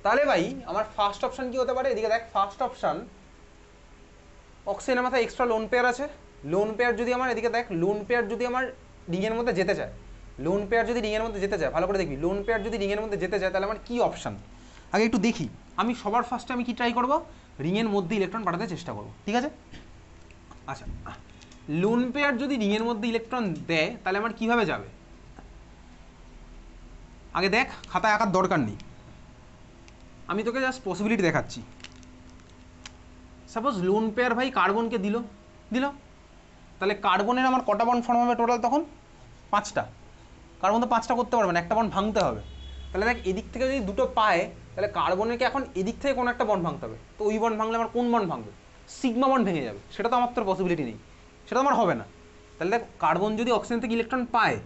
তাহলে ভাই আমার ফার্স্ট অপশান কি হতে পারে? এদিকে দেখ, ফার্স্ট অপশান অক্সিজেনের মাথায় এক্সট্রা লোন পেয়ার আছে। লোন পেয়ার যদি আমার, এদিকে দেখ, লোন পেয়ার যদি আমার রিংয়ের মধ্যে যেতে চায়, লোন পেয়ার যদি রিংয়ের মধ্যে যেতে চায়, ভালো করে দেখবি, লোন পেয়ার যদি রিংয়ের মধ্যে যেতে চায়, তাহলে আমার কী অপশান আগে একটু দেখি। আমি সবার ফার্স্টে আমি কি ট্রাই করবো? রিংয়ের মধ্যে ইলেকট্রন পাঠাতে চেষ্টা করবো, ঠিক আছে। আচ্ছা, লোন পেয়ার যদি রিংয়ের মধ্যে ইলেকট্রন দেয়, তাহলে আমার কীভাবে যাবে আগে দেখ। খাতায় আঁকার দরকার নেই, আমি তোকে জাস্ট পসিবিলিটি দেখাচ্ছি। সাপোজ লোন পেয়ার ভাই কার্বনকে দিল, তাহলে কার্বনের আমার কটা বন্ড ফর্ম হবে টোটাল? তখন 5টা। কার্বন তো 5টা করতে পারবে না, একটা বন্ড ভাঙতে হবে। তাহলে দেখ, এদিক থেকে যদি দুটো পায়, তাহলে কার্বনেরকে এখন এদিক থেকে কোনো একটা বন্ড ভাঙতে হবে। তো ওই বন্ড ভাঙলে আমার কোন বন্ড ভাঙবে? সিগমা বন্ড ভেঙে যাবে, সেটা তো আমার তোর পসিবিলিটি নেই, সেটা তো আমার হবে না। তাহলে দেখ, কার্বন যদি অক্সিজেন থেকে ইলেকট্রন পায়,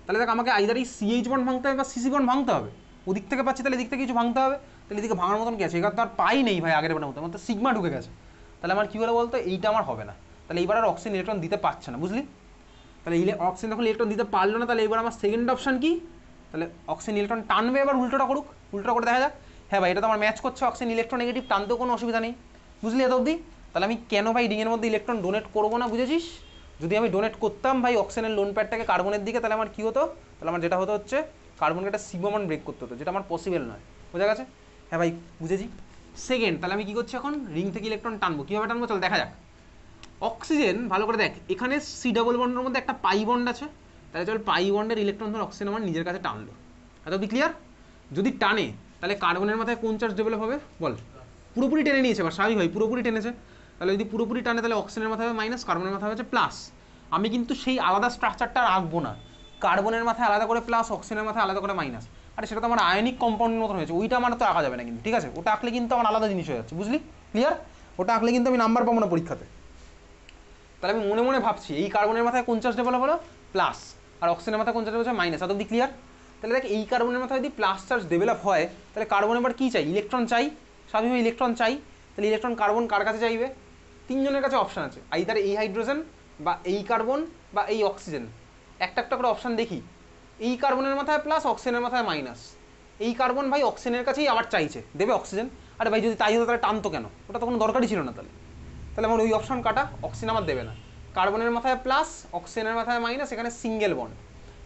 তাহলে দেখ আমাকে আইদার এই CH বন্ড ভাঙতে হবে বা CC বন্ড ভাঙতে হবে। ওদিক থেকে পাচ্ছি, তাহলে এদিক থেকে কিছু ভাঙতে হবে। তাহলে এদিকে ভাঙার মতন কি আছে? এখানে তো আর পাই নেই ভাই, আগের বারের মতো আমার তো সিগমা ঢুকে গেছে। তাহলে আমার কী বলে বলতো, এইটা আমার হবে না। তাহলে এইবার আর অক্সিজেন ইলেকট্রন দিতে পারছে না, বুঝলি? তাহলে অক্সিজেন যখন ইলেকট্রন দিতে পারলো না, তাহলে এবার আমার সেকেন্ড অপশন কি, তাহলে অক্সিজেন ইলেকট্রন টানবে, এবার উল্টোটা করুক, উল্টোটা করে দেখা যাক। হ্যাঁ ভাই, এটা তো আমার ম্যাচ করছে, অক্সিজেন ইলেকট্রন নেগেটিভ, টানতেও কোনো অসুবিধা নেই, বুঝলি এত অবধি? তাহলে আমি কেন ভাই রিংয়ের মধ্যে ইলেকট্রন ডোনেট করবো না, বুঝেছিস? যদি আমি ডোনেট করতাম ভাই অক্সিজেনের লোন প্যাডটাকে কার্বনের দিকে, তাহলে আমার কী হতো, তাহলে আমার যেটা হতো হচ্ছে কার্বনকে একটা সিগমা ব্রেক করতে হতো, যেটা আমার পসিবল নয়, বোঝা গেছে? হ্যাঁ ভাই বুঝেছি। সেকেন্ড, তাহলে আমি কী করছি এখন, রিং থেকে ইলেকট্রন টানবো, কীভাবে টানবো চল দেখা যাক। অক্সিজেন ভালো করে দেখ, এখানে সি ডাবল বন্ডের মধ্যে একটা পাই বন্ড আছে, তাহলে চল পাই বন্ডের ইলেকট্রন ধর অক্সিজেন আমার নিজের কাছে টানলো, এত অবধি ক্লিয়ার? যদি টানে তাহলে কার্বনের মাথায় কোন চার্জ ডেভেলপ হবে বল? পুরোপুরি টেনে নিয়েছে, এবার স্বাভাবিক ভাই পুরোপুরি টেনেছে, তাহলে যদি পুরোপুরি টানে তাহলে অক্সিজেনের মাথায় হবে মাইনাস, কার্বনের মাথায় হচ্ছে প্লাস। আমি কিন্তু সেই আলাদা স্ট্রাকচারটা রাখবো না, কার্বনের মাথায় আলাদা করে প্লাস, অক্সিজেনের মাথায় আলাদা করে মাইনাস। আরে সেটা তো আমার আয়নিক কম্পাউন্ডের মতন হয়েছে, ওইটা আমার তো আঁকা যাবে না কিন্তু, ঠিক আছে? ওটা আঁকলে কিন্তু আমার আলাদা জিনিস হয়ে যাচ্ছে, বুঝলি? ক্লিয়ার? ওটা আঁকলে কিন্তু আমি নাম্বার পাবো না পরীক্ষাতে। তাহলে আমি মনে মনে ভাবছি এই কার্বনের মাথায় কোন চার্জ ডেভেলপ হলো প্লাস, আর অক্সিজেনের মাথায় কোন চার্জ হচ্ছে মাইনাস, এত অবধি ক্লিয়ার? তাহলে দেখ এই কার্বনের মাথায় যদি প্লাস চার্জ ডেভেলপ হয়, তাহলে কার্বন এবার কী চাই, ইলেকট্রন চাই, স্বাভাবিকভাবে ইলেকট্রন চাই। তাহলে ইলেকট্রন কার্বন কার কাছে চাইবে? তিনজনের কাছে অপশান আছে, আইদার এই হাইড্রোজেন বা এই কার্বন বা এই অক্সিজেন। একটা একটা করে অপশান দেখি, এই কার্বনের মাথায় প্লাস, অক্সিজেনের মাথায় মাইনাস। এই কার্বন ভাই অক্সিজেনের কাছেই আবার চাইছে, দেবে অক্সিজেন? আরে ভাই যদি তাই হতো তাহলে টানতো কেন, ওটা তো কোনো দরকারই ছিল না। তাহলে আমার ওই অপশন কাটা, অক্সিজেন আমার দেবে না। কার্বনের মাথায় প্লাস, অক্সিজেনের মাথায় মাইনাস, এখানে সিঙ্গেল বন্ড।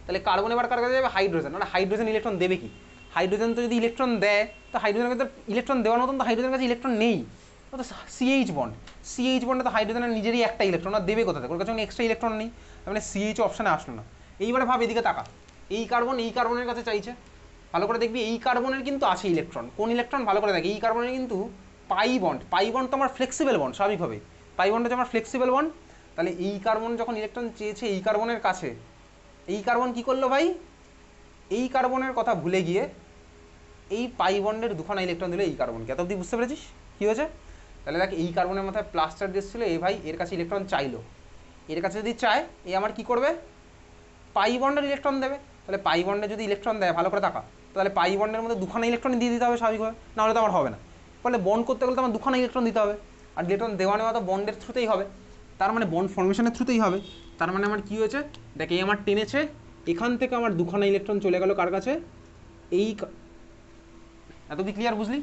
তাহলে কার্বন এবার কার কাছে যাবে? হাইড্রোজেন। মানে হাইড্রোজেন ইলেকট্রন দেবে কি? হাইড্রোজেন তো যদি ইলেকট্রন দেয়, তো হাইড্রোজেনের কাছে ইলেকট্রন দেওয়ার মতন তো হাইড্রোজেনের কাছে ইলেকট্রন নেই, ও তো সিএইচ বন্ড। সিএইচ বন্ডে তো হাইড্রোজেনের নিজেরই একটা ইলেকট্রন, আর দেবে কোথা থেকে? ওর কাছে এক্সট্রা ইলেকট্রন নেই, মানে সিএইচ অপশানে আসলো না। এইবারে ভাব, এদিকে তাকা, এই কার্বনের কাছে চাইছে, ভালো করে দেখবি এই কার্বনের কিন্তু আছে ইলেকট্রন। কোন ইলেকট্রন? ভালো করে দেখ, এই কার্বনের কিন্তু পাই বন্ড। পাই বন্ড তো আমার ফ্লেক্সিবল বন্ড, স্বাভাবিকভাবে পাই বন্ড হচ্ছে আমার ফ্লেক্সিবল বন্ড। তাহলে এই কার্বন যখন ইলেকট্রন চেয়েছে এই কার্বনের কাছে, এই কার্বন কী করলো ভাই, এই কার্বনের কথা ভুলে গিয়ে এই পাই বন্ডের দুখানা ইলেকট্রন দিল এই কার্বনকে। এত অবধি বুঝতে পেরেছিস কী হয়েছে? তাহলে দেখ এই কার্বনের মাথায় প্লাস চার্জ এসেছিলো, এই ভাই এর কাছে ইলেকট্রন চাইলো, এর কাছে যদি চায় এই আমার কি করবে, পাই বন্ডের ইলেকট্রন দেবে। তাহলে পাই বন্ডে যদি ইলেকট্রন দেয়, ভালো করে তাকা, তাহলে পাই বন্ডের মধ্যে দুখানা ইলেকট্রন দিয়ে দিতে হবে স্বাভাবিকভাবে, নাহলে তো আমার হবে না। ফলে বন্ড করতে গেলে তো আমার দুখানা ইলেকট্রন দিতে হবে, আর ইলেকট্রন দেওয়া নেওয়া তো বন্ডের থ্রুতেই হবে, তার মানে বন্ড ফর্মেশনের থ্রুতেই হবে। তার মানে আমার কী হয়েছে দেখ, এই আমার টেনেছে, এখান থেকে আমার দুখানা ইলেকট্রন চলে গেল কার কাছে, এই। এত কি ক্লিয়ার, বুঝলি?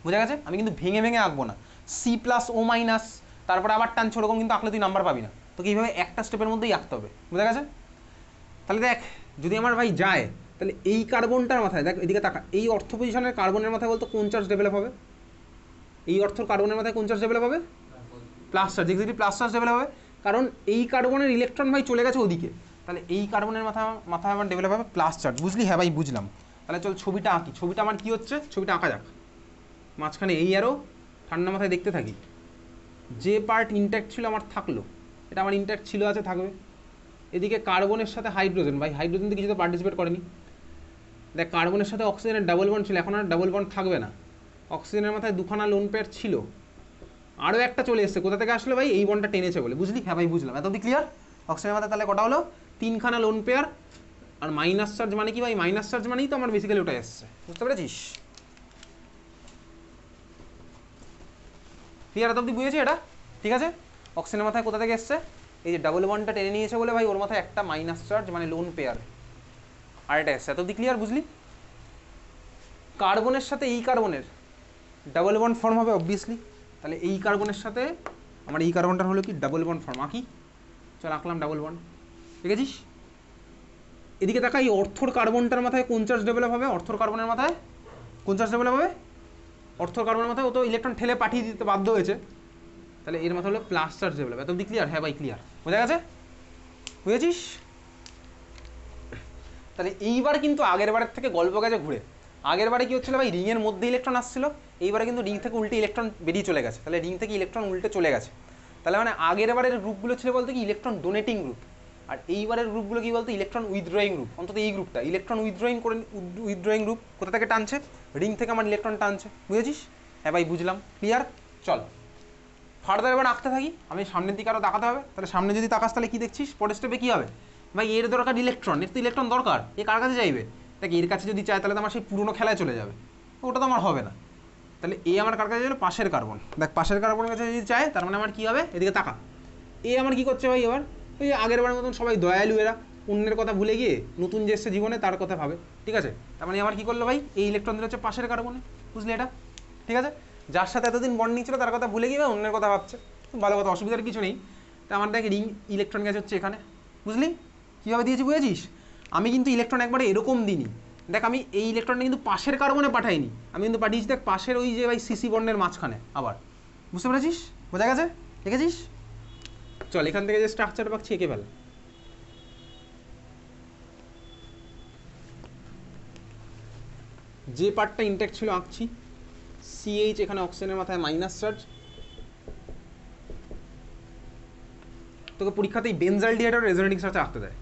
বোঝা গেছে? আমি কিন্তু ভেঙে ভেঙে আঁকবো না, সি প্লাস ও মাইনাস তারপরে আবার টানছে, ওরকম কিন্তু আঁকলে তুই নাম্বার পাবি না, তোকে এইভাবে একটা স্টেপের মধ্যেই আঁকতে হবে, বোঝা গেছে? তাহলে দেখ যদি আমার ভাই যায়, তাহলে এই কার্বনটার মাথায় দেখ, এদিকে তাকা, এই অর্থ পজিশনের কার্বনের মাথায় বলতো কোন চার্জ ডেভেলপ হবে? এই অর্থ কার্বনের মাথায় কোন চার্জ ডেভেলপ হবে? Plus charge, exactly plus charge develop হবে, কারণ এই কার্বনের ইলেকট্রন ভাই চলে গেছে ওদিকে। তাহলে এই কার্বনের মাথায় আমার ডেভেলপ হবে প্লাস চার্জ, বুঝলি? হ্যাঁ ভাই বুঝলাম। তাহলে চল ছবিটা আঁকি, ছবিটা আমার কী হচ্ছে, ছবিটা আঁকা যাক। মাঝখানে এই আরও ঠান্ডা মাথায় দেখতে থাকি, যে পার্ট ইনট্যাক্ট ছিল আমার থাকলো, এটা আমার ইনট্যাক্ট ছিল, আছে, থাকবে। এদিকে কার্বনের সাথে হাইড্রোজেন, ভাই হাইড্রোজেন তো কিছু তো পার্টিসিপেট করেনি। দেখ কার্বনের সাথে অক্সিজেনের ডাবল বন্ড ছিল, এখন আর ডাবল বন্ড থাকবে না। অক্সিজেনের মাথায় দুখানা লোন পেয়ার ছিল, আরও একটা চলে এসছে, কোথা থেকে আসলো ভাই? এই বন্ডটা টেনেছে বলে, বুঝলি? হ্যাঁ ভাই বুঝলাম। এত অবধি ক্লিয়ার? অক্সিজেনের মাথায় তাহলে কটা হলো? তিনখানা লোন পেয়ার। আর মাইনাস চার্জ মানে কি ভাই? মাইনাস চার্জ মানেই তো আমার বেসিক্যালি ওটা এসছে, বুঝতে পেরেছিস? ক্লিয়ার? এত অবধি বুঝেছি এটা? ঠিক আছে। অক্সিজেনের মাথায় কোথা থেকে এসছে? এই যে ডাবল বন্ডটা টেনে নিয়েছে বলে ভাই ওর মাথায় একটা মাইনাস চার্জ মানে লোন পেয়ার আর এটা এসছে। এত অবধি ক্লিয়ার, বুঝলি? কার্বনের সাথে এই কার্বনের ডাবল বন্ড ফর্ম হবে অবভিয়াসলি, তাহলে এই কার্বনের সাথে আমার এই কার্বনটার হলো কি ডাবল বন্ড ফর্ম। আঁকি, চল আঁকলাম ডাবল বন্ড, দেখেছিস? এদিকে দেখা, এই অর্থর কার্বনটার মাথায় কোন চার্জ ডেভেলপ হবে? অর্থর কার্বনের মাথায় কোন চার্জ ডেভেলপ হবে? অর্থর কার্বনের মাথায় ও তো ইলেকট্রন ঠেলে পাঠিয়ে দিতে বাধ্য হয়েছে, তাহলে এর মাথায় হলো প্লাস চার্জ ডেভেলপ। এত অবধি ক্লিয়ার? হ্যাঁ ভাই ক্লিয়ার, বোঝা গেছে? বুঝেছিস? তাহলে এইবার কিন্তু আগের বারের থেকে গল্প গেছে ঘুরে। আগের বারে কি হচ্ছিল ভাই, রিংয়ের মধ্যে ইলেকট্রন আসছিল, এইবারে কিন্তু রিং থেকে উল্টে ইলেকট্রন বেরিয়ে চলে গেছে, তাহলে রিং থেকে ইলেকট্রন উল্টে চলে গেছে। তাহলে মানে আগের বারের গ্রুপগুলো ছিল বলতে কি ইলেকট্রন ডোনেটিং গ্রুপ, আর এইবারের গ্রুপগুলো কি বলতো ইলেকট্রন উইথড্রয়িং গ্রুপ। অন্তত এই গ্রুপটা ইলেকট্রন উইথড্রয়িং গ্রুপ কোথা থেকে টানছে? রিং থেকে আমার ইলেকট্রন টানছে, বুঝেছিস? হ্যাঁ ভাই বুঝলাম, ক্লিয়ার। চল ফার্দার এবার আঁকতে থাকি, আমি সামনের দিকে আরও তাকাতে হবে। তাহলে সামনে যদি তাকাস তাহলে কী দেখছিস? পরের স্টেপে কী হবে ভাই? এর দরকার ইলেকট্রন, এর তো ইলেকট্রন দরকার, এ কার কাছে চাইবে? দেখ এর কাছে যদি চায় তাহলে তো আমার সেই পুরনো খেলায় চলে যাবে, ওটা তো আমার হবে না। তাহলে এ আমার কার কাছে যাবে? পাশের কার্বন। দেখ পাশের কার্বনের কাছে যদি চায় তার মানে আমার কী হবে? এদিকে তাকা, এ আমার কি করছে ভাই এবার, ওই আগের বারের মতন সবাই দয়ালু, এরা অন্যের কথা ভুলে গিয়ে নতুন যে এসছে জীবনে তার কথা ভাবে, ঠিক আছে। তার মানে আমার কি করলো ভাই, এই ইলেকট্রন দিলে হচ্ছে পাশের কার্বনে, বুঝলি এটা, ঠিক আছে। যার সাথে এতদিন বন্ডিং ছিল তার কথা ভুলে গিয়ে অন্যের কথা ভাবছে, ভালো কথা, অসুবিধার কিছু নেই। তা আমার দেখ রিং ইলেকট্রন গেছে হচ্ছে এখানে, বুঝলি কীভাবে দিয়েছি, বুঝেছিস। আমি কিন্তু ইলেকট্রন একবারে এরকম দিইনি, দেখ আমি এই ইলেকট্রনটা কিন্তু পাশের কার্বনে পাঠাইনি, আমি কিন্তু পাঠিয়েছি দেখ পাশের ওই যে ভাই সিসি বন্ডের মাঝখানে আবার, বুঝতে পেরেছিস, বোঝা গেছে, দেখেছিস। চল এখান থেকে যে স্ট্রাকচার পাচ্ছি এঁকে ফেল। যে পার্টটা ইনট্যাক্ট ছিল আঁকছি, সিএইচ এখানে অক্সিজেনের মাথায় মাইনাস চার্জ। তোকে পরীক্ষাতেই বেনজালডিহাইড রেজোনেটিং স্ট্রাকচার আঁকতে দেয়,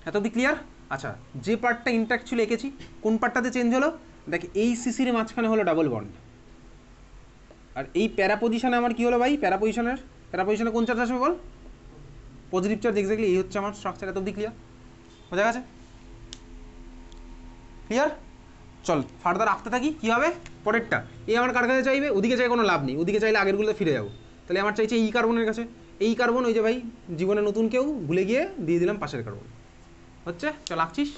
এত অব্দি ক্লিয়ার। আচ্ছা, যে পার্টটা ইনট্যাক্ট ছিল এঁকেছি, কোন পার্টটাতে চেঞ্জ হলো, দেখ এই সিসির মাঝখানে হলো ডাবল বন্ড, আর এই প্যারা পজিশনে আমার কি হলো ভাই, প্যারা পজিশনে কোন চার্জ আসবে বল, পজিটিভ চার্জ, এক্স্যাক্টলি এই হচ্ছে আমার স্ট্রাকচার, এত অব্দি ক্লিয়ার, বোঝা গেছে, ক্লিয়ার। চল ফার্দার আঁকতে থাকি, কী হবে পরেরটা, এই আমার কার কাছে চাইবে, ওদিকে চাই কোনো লাভ নেই, ওদিকে চাইলে আগেরগুলোতে ফিরে যাবো, তাহলে আমার চাইছে এই কার্বনের কাছে, এই কার্বন ওই যে ভাই জীবনে নতুন কেউ ভুলে গিয়ে দিয়ে দিলাম পাশের কার্বন, হচ্ছে, চল আঁকছিস।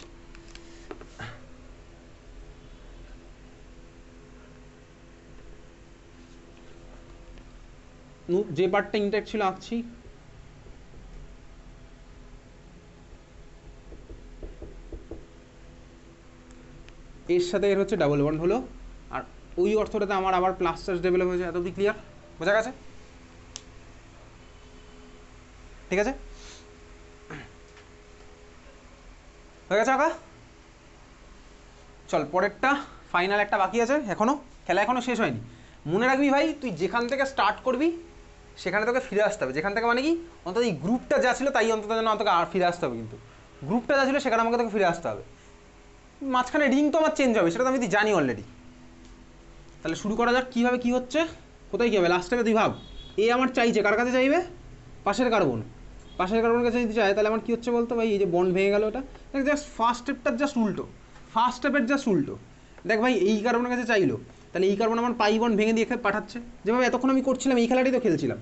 যে পার্টটা ইনট্যাক্ট ছিল আঁকছি, এর সাথে এর হচ্ছে ডাবল বন্ড হলো, আর ওই অর্থটাতে আমার আবার প্লাস চার্জ ডেভেলপ হয়েছে, এত অব্দি ক্লিয়ার, বোঝা গেছে, ঠিক আছে, হয়ে গেছে আঁকা। চল পরেরটা, ফাইনাল একটা বাকি আছে এখনও, খেলা এখনও শেষ হয়নি। মনে রাখবি ভাই, তুই যেখান থেকে স্টার্ট করবি সেখানে তোকে ফিরে আসতে হবে, যেখান থেকে মানে কি, অন্তত এই গ্রুপটা যা ছিল তাই অন্তত যেন তোকে আর ফিরে আসতে হবে, কিন্তু গ্রুপটা যা ছিল সেখানে আমাকে তোকে ফিরে আসতে হবে, মাঝখানে রিং তো আমার চেঞ্জ হবে, সেটা তো আমি জানি অলরেডি। তাহলে শুরু করা যাক, কীভাবে কী হচ্ছে, কোথায় কী হবে, লাস্ট থেকে তুই ভাব, এ আমার চাইছে কার কাছে চাইবে, পাশের কার্বন, পাশের কার্বনের কাছে যদি চায় তাহলে আমার কী হচ্ছে বলতো ভাই, এই যে বন্ড ভেঙে গেল, ওটা দেখ জাস্ট ফার্স্ট স্টেপটার জাস্ট উল্টো, ফার্স্ট স্টেপের জাস্ট উল্টো, দেখ ভাই এই কার্বনের কাছে চাইলো, তাহলে এই কার্বন আমার পাই বন্ড ভেঙে দিয়ে পাঠাচ্ছে, যেভাবে এতক্ষণ আমি করছিলাম, এই খেলাটাই তো খেলছিলাম।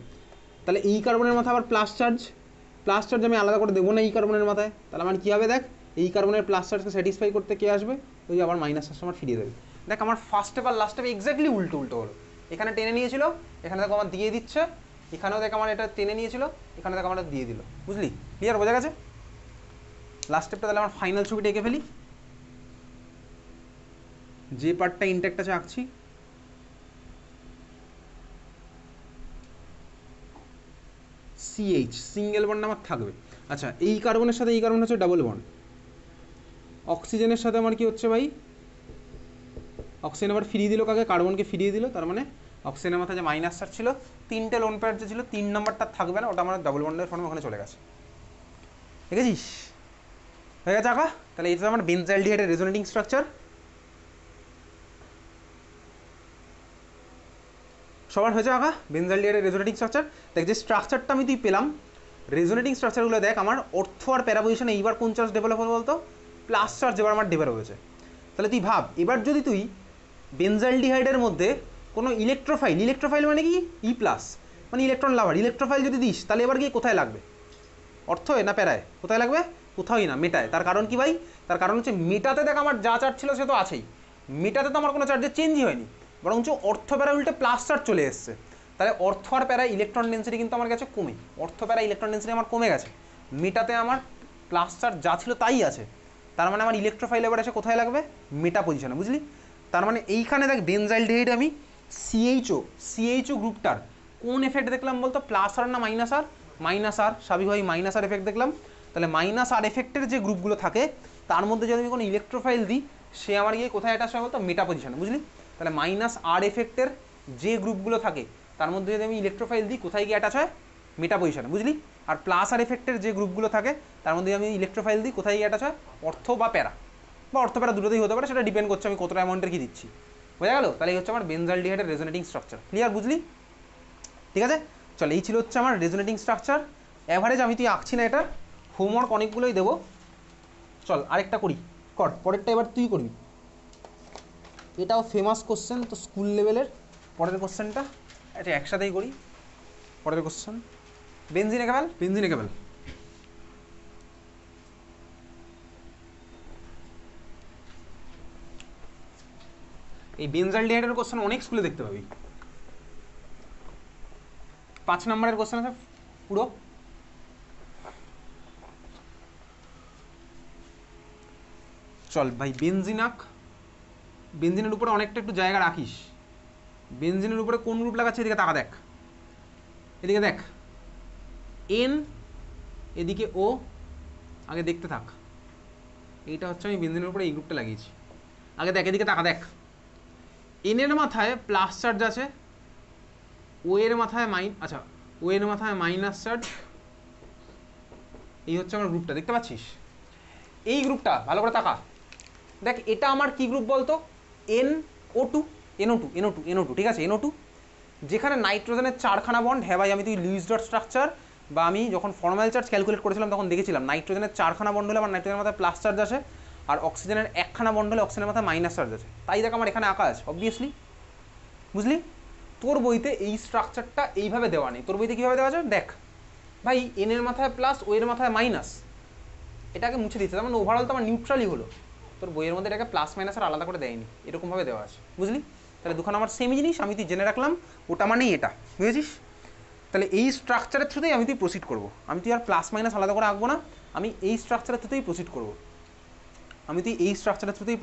তাহলে এই কার্বনের মাথায় আবার প্লাস চার্জ আমি আলাদা করে দেবো না এই কার্বনের মাথায়, তাহলে আমার কী হবে দেখ, এই কার্বনের প্লাস চার্জকে স্যাটিসফাই করতে কে আসবে, ওই আবার মাইনাস চার্জ আমার ফিরিয়ে দেবে। দেখ আমার ফার্স্ট স্টেপ আর লাস্ট স্টেপ এক্স্যাক্টলি উল্টো হলো, এখানে টেনে নিয়েছিল, এখানে দেখো আমার দিয়ে দিচ্ছে, এখানেও দেখ আমার এটা টেনে নিয়েছিল, এখানে দেখো আমার দিয়ে দিল, বুঝলি, ক্লিয়ার, বোঝা গেছে। লাস্ট স্টেপটা তাহলে আমার ফাইনাল ছবিটা এঁকে ফেলি, যে পার্টটা ইনট্যাক্ট আছে আঁকছি, সিএইচ সিঙ্গেল বন্ড আমার থাকবে। আচ্ছা, এই কার্বনের সাথে এই কার্বন হচ্ছে ডাবল বন্ড, অক্সিজেনের সাথে আমার কি হচ্ছে ভাই, অক্সিজেন আবার ফিরিয়ে দিল কাকে, কার্বনকে ফিরিয়ে দিল, তার মানে অক্সিজেনের মাথায় যে মাইনাস চার্জ ছিল, তিনটে লোন পেয়ার যে ছিল, 3 নাম্বারটা থাকবে না, ওটা আমার ডাবল বন্ডের ফর্মে ওখানে চলে গেছে, দেখেছিস, হয়ে গেছে আঁকা। তাহলে এটা আমার বেনজালডিহাইডের রেজোনেটিং স্ট্রাকচার, সবার হয়েছে আঁকা বেনজালডিহাইডের রেজোনেটিং স্ট্রাকচার। দেখ যে স্ট্রাকচারটা আমি তুই পেলাম, রেজোনেটিং স্ট্রাকচারগুলো দেখ আমার অর্থ আর প্যারা পজিশনে এইবার কোন চার্জ ডেভেলপ হলো বলতো, প্লাস চার্জ এবার আমার ডেভেলপ হয়েছে। তাহলে তুই ভাব, এবার যদি তুই বেনজালডিহাইডের মধ্যে কোনো ইলেকট্রোফাইল মানে কি, ই প্লাস মানে ইলেকট্রন লাভার, ইলেকট্রোফাইল যদি দিস, তাহলে এবার গিয়ে কোথায় লাগবে, অর্থয় না প্যারায়, কোথায় লাগবে, কোথাওই না, মেটায়। তার কারণ কি ভাই, তার কারণ হচ্ছে মেটাতে দেখ আমার যা চার্জ ছিল সে তো আছেই, মেটাতে তো আমার কোনো চার্জের চেঞ্জই হয়নি, বরঞ্চ অর্থ প্যারা উল্টে প্লাস চার্জ চলে এসছে। তাহলে অর্থ আর প্যারা ইলেকট্রন ডেন্সিটি কিন্তু আমার কাছে কমে, অর্থ প্যারা ইলেকট্রন ডেন্সিটি আমার কমে গেছে, মেটাতে আমার প্লাস চার্জ যা ছিল তাই আছে, তার মানে আমার ইলেকট্রোফাইল এবার এসে কোথায় লাগবে, মেটা পজিশনে, বুঝলি। তার মানে এইখানে দেখ বেনজাইলডিহাইড আমি সিএইচও গ্রুপটার কোন এফেক্ট দেখলাম বলতো, প্লাস আর না মাইনাস আর স্বাভাবিকভাবেই মাইনাস আর এফেক্ট দেখলাম। তাহলে মাইনাস আর এফেক্টের যে গ্রুপগুলো থাকে তার মধ্যে যদি আমি কোনো ইলেকট্রোফাইল দিই, সে আমার গিয়ে কোথায় অ্যাটাচ হয় বলতো, মেটা পজিশনে, বুঝলি। তাহলে মাইনাস আর এফেক্টের যে গ্রুপগুলো থাকে তার মধ্যে যদি আমি ইলেকট্রোফাইল দিই, কোথায় গিয়ে অ্যাটাচ হয়, মেটা পজিশনে, বুঝলি। আর প্লাস আর এফেক্টের যে গ্রুপগুলো থাকে তার মধ্যে আমি ইলেকট্রোফাইল দিই, কোথায় গিয়ে অ্যাটাচ হয়, অর্থ বা প্যারা, বা অর্থ প্যারা দুটোতেই হতে পারে, সেটা ডিপেন্ড করছে আমি কতটা অ্যামাউন্টের কি দিচ্ছি, বোঝা গেল। তাহলে এই হচ্ছে আমার বেনজালডিহাইডের রেজোনেটিং স্ট্রাকচার, ক্লিয়ার, বুঝলি, ঠিক আছে। চল এই ছিল হচ্ছে আমার রেজোনেটিং স্ট্রাকচার। অ্যাভারেজ আমি তুই আঁকছি না, এটা হোমওয়ার্ক অনেকগুলোই দেবো, চল আরেকটা করি, কর পরেরটা এবার তুই করবি, এটাও ফেমাস কোশ্চেন তো স্কুল লেভেলের, পরের কোশ্চেনটা এটা একসাথেই করি। পরের কোশ্চেন, বেনজিন একেবেল, বেনজিন একেবেল। এই বেনজালডিহাইডের কোশ্চেন অনেক স্কুলে দেখতে পাবি। 5 নম্বরের কোশ্চেন আছে পুরো। চল ভাই, বেনজিনাক, বেনজিনের উপরে অনেকটা একটু জায়গা রাখিস। বেনজিনের উপরে কোন গ্রুপ লাগাচ্ছে, এদিকে তাকা দেখ, এদিকে দেখ, এন, এদিকে ও, আগে দেখতে থাক। এইটা হচ্ছে আমি বেনজিনের উপরে এই গ্রুপটা লাগিয়েছি। আগে দেখ, এদিকে তাকা দেখ, এন এর মাথায় প্লাস চার্জ আছে, ও এর মাথায় ও এর মাথায় মাইনাস চার্জ। এই হচ্ছে আমার গ্রুপটা, দেখতে পাচ্ছিস? এই গ্রুপটা ভালো করে তাকা দেখ, এটা আমার কি গ্রুপ বলতো? NO2, NO2, NO2, NO2, ঠিক আছে, NO2, যেখানে নাইট্রোজেনের 4খানা বন্ড। হ্যাঁ ভাই, আমি তুই লুইস ডট স্ট্রাকচার বা আমি যখন ফর্মাল চার্জ ক্যালকুলেট করেছিলাম তখন দেখেছিলাম নাইট্রোজেনের 4খানা বন্ড হলে আমার নাইট্রোজেনের মাথায় প্লাস চার্জ আছে, আর অক্সিজেনের 1খানা বন্ড হলে অক্সিজেনের মাথায় মাইনাস চার্জ আছে। তাই দেখ আমার এখানে আঁকা আছে, অবভিয়াসলি, বুঝলি? তোর বইতে এই স্ট্রাকচারটা এইভাবে দেওয়া নেই। তোর বইতে কীভাবে দেওয়া আছে দেখ ভাই, এন এর মাথায় প্লাস, ও এর মাথায় মাইনাস, এটাকে মুছে দিচ্ছে, তার মানে ওভারঅল তো আমার নিউট্রালই হলো। তোর বইয়ের মধ্যে এটাকে প্লাস মাইনাস আর আলাদা করে দেয়নি, এরকমভাবে দেওয়া আছে, বুঝলি? তাহলে দুখানা আমার সেম জিনিস, আমি তুই জেনে রাখলাম, ওটা মানেই এটা, বুঝেছিস? তাহলে এই স্ট্রাকচারের থ্রুতেই আমি তুই প্রসিড করবো। আমি তুই আর প্লাস মাইনাস আলাদা করে আঁকবো না, আমি এই স্ট্রাকচারের থ্রুতেই প্রসিড করবো। আমি তুই এই স্ট্রাকচারের থ্রুতেই